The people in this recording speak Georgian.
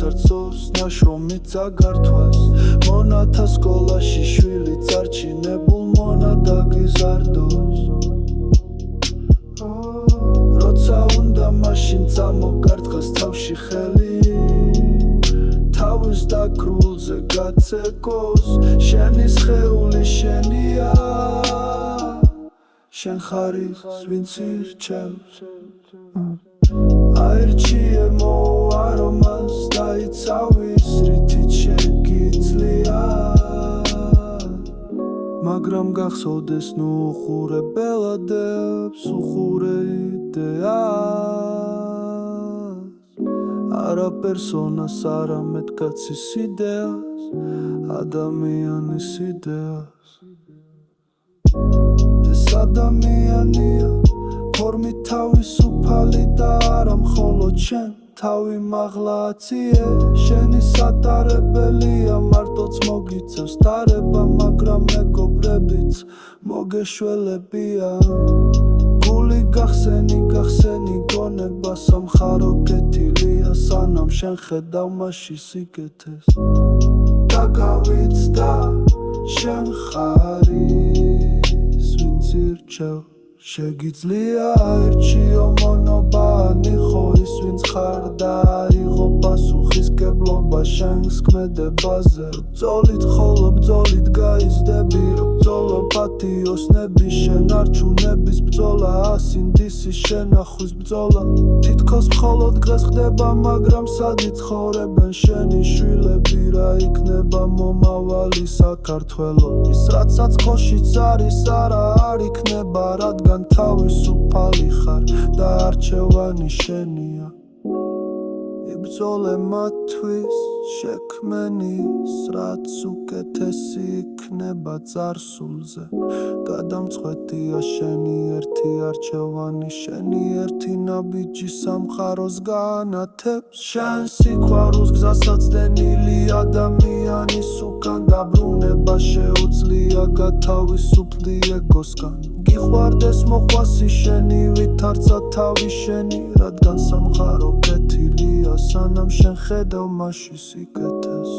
არცოს ნაშრომით წაგართვას მონათა სკოლაში შვილი წარჩინებულ მონა დაგიზარდოს როცა უნდა მაშინ წამოგარტყას თავში ხელი თავის დაკრულზე გაცეკოს შენი სხეული შენია შენ ხარიხს ვინც ირჩევს აირჩიე მოარომას დაიცავის რითიც შეგიძლია მაგრამ გახსოვდეს ნუ უხურე ბელადებს უხურე იდეას არა პერსონას არამედ კაცის იდეას ადამიანის იდეას ეს ადამიანია ფორმით თავისუფალი და არა მხოლოდ შენ თავი მაღლაციე შენი სატარებელია მარტოც მოგიწევს დარება მაგრამ მეგობრებიც მოგეშველებია გული გახსენი გონება სამხარო კეთილია სანამ შენ ხედავ მასში სიკეთეს დაგავიცდა შენ ხარის ვინც ირჩევ შეგიძლია აირჩიო მონობანი ხო ის ვინც ხარ და არიღო პასუხისგებლობა შენს ქმედებაზე ბრძოლით ხოლო ბრძოლით გაიზრდები რომ ბრძოლა პატიოსნების შენარჩუნების ბრძოლა ასინდისის შენახვის ბრძოლა თითქოს მხოლოდ დღეს ხდება მაგრამ სად იცხოვრებენ შენი შვილები რა იქნება მომავალი საქართველოს რაცაც ხოშიც არის არა არ იქნება რადგან თავისუფალი ხარ და არჩევანი შენია იბრძოლე მათთვის შექმენის რაც უკეთესი იქნება წარსულზე გადამწყვეტია შენი ერთი არჩევანი შენი ერთი ნაბიჯი სამყაროს განათებს შენ სიყვარულს გზასაც დენილი ადამიანის უკან დაბრუნება შეუძლია გათავისუფლდი ეგოსგან გიყვარდეს მოყვასი შენი ვითარცა თავი შენი რადგან სამყარო კეთილია სანამ შენ ხედავ მასში სიკეთეს